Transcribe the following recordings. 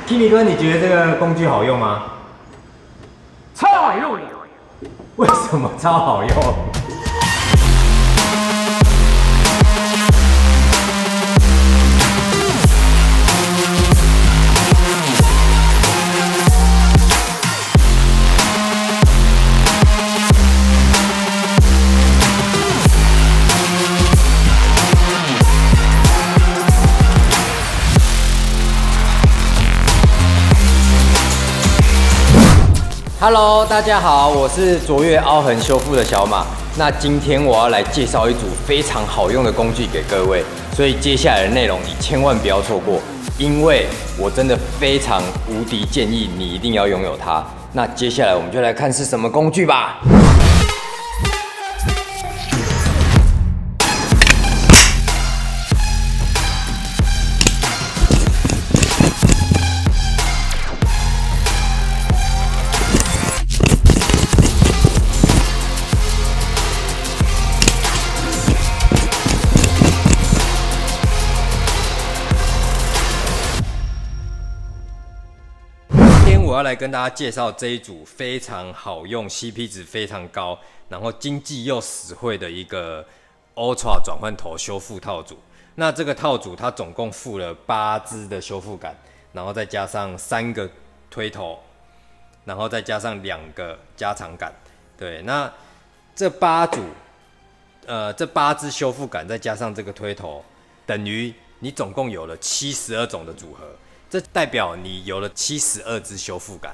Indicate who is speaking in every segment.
Speaker 1: Kimi 哥，你觉得这个工具好用吗？
Speaker 2: 超好用的。
Speaker 1: 为什么超好用？Hello， 大家好，我是卓越凹痕修复的小马。那今天我要来介绍一组非常好用的工具给各位，所以接下来的内容你千万不要错过，因为我真的非常无敌建议你一定要拥有它。那接下来我们就来看是什么工具吧。我要来跟大家介绍这一组非常好用、CP 值非常高，然后经济又实惠的一个 Ultra 转换头修复套组。那这个套组它总共附了8支的修复杆，然后再加上3个推头，然后再加上2个加长杆。对，那这8支修复杆再加上这个推头，等于你总共有了72种的组合。这代表你有了72支修复杆，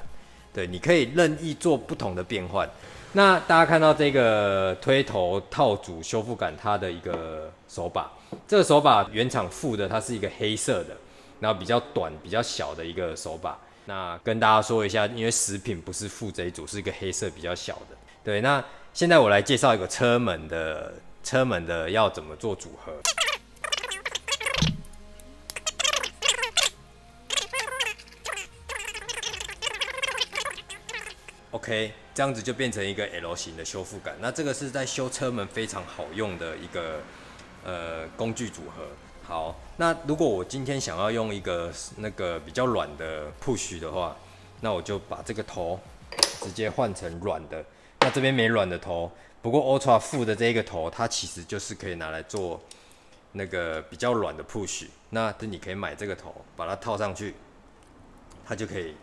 Speaker 1: 对，你可以任意做不同的变换。那大家看到这个推头套组修复杆，它的一个手把，这个手把原厂附的，它是一个黑色的，然后比较短、比较小的一个手把。那跟大家说一下，因为食品不是附这一组，是一个黑色比较小的。对，那现在我来介绍一个车门的要怎么做组合。OK， 这样子就变成一个 L 型的修复杆。那这个是在修车门非常好用的一个工具组合。好，那如果我今天想要用一个那个比较软的 push 的话，那我就把这个头直接换成软的。那这边没软的头，不过 Ultra 附的这个头，它其实就是可以拿来做那个比较软的 push。那你可以买这个头，把它套上去，它就可以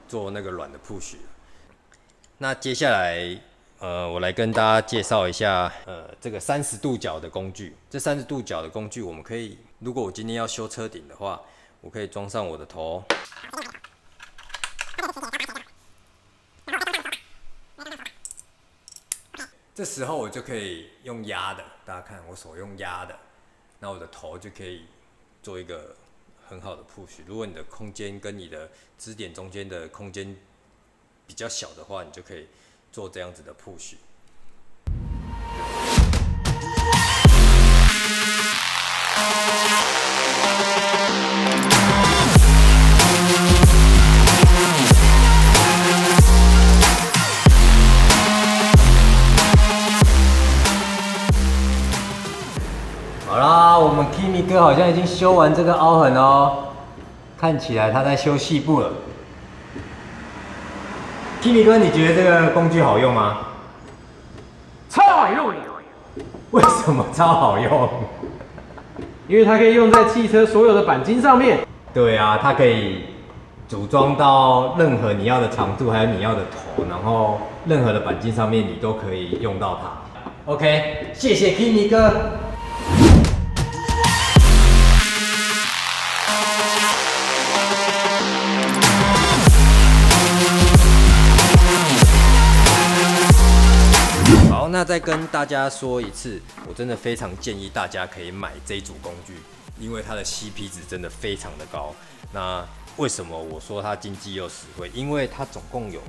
Speaker 1: 做那个软的 push。那接下来，我来跟大家介绍一下，这个30度角的工具。这30度角的工具，我们可以，如果我今天要修车顶的话，我可以装上我的头，这时候我就可以用压的，大家看我手用压的，那我的头就可以做一个很好的 push。如果你的空间跟你的支点中间的空间比较小的话，你就可以做这样子的 push。好啦，我们 Kimi 哥好像已经修完这个凹痕哦，看起来他在修细部了。Kimi 哥，你觉得这个工具好用吗？
Speaker 2: 超好用的。
Speaker 1: 为什么超好用？
Speaker 2: 因为它可以用在汽车所有的钣金上面。
Speaker 1: 对啊，它可以组装到任何你要的长度，还有你要的头，然后任何的钣金上面你都可以用到它。OK， 谢谢 Kimi 哥。那再跟大家说一次，我真的非常建议大家可以买这一组工具，因为它的 CP 值真的非常的高。那为什么我说它经济又实惠？因为它总共有，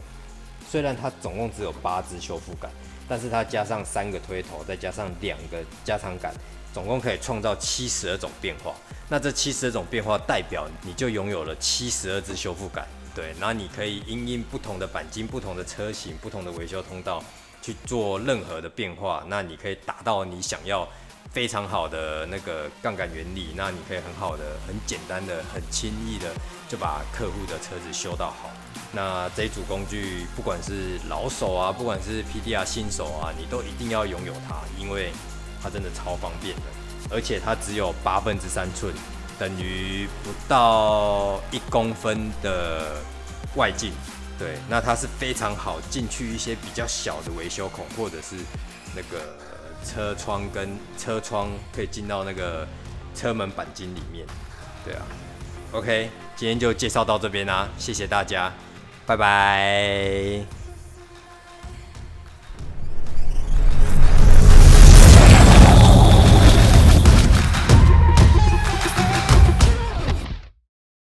Speaker 1: 虽然它总共只有8支修复杆，但是它加上3个推头，再加上2个加长杆，总共可以创造72种变化。那这72种变化代表你就拥有了72支修复杆。对，然后你可以因应不同的钣金、不同的车型、不同的维修通道去做任何的变化，那你可以达到你想要非常好的那个杠杆原理，那你可以很好的、很简单的、很轻易的就把客户的车子修到好。那这一组工具，不管是老手啊，不管是 PDR 新手啊，你都一定要拥有它，因为它真的超方便的，而且它只有3/8寸，等于不到1公分的外径。对，那它是非常好进去一些比较小的维修孔，或者是那个车窗跟车窗可以进到那个车门钣金里面。对啊 ，OK， 今天就介绍到这边啦，谢谢大家，拜拜。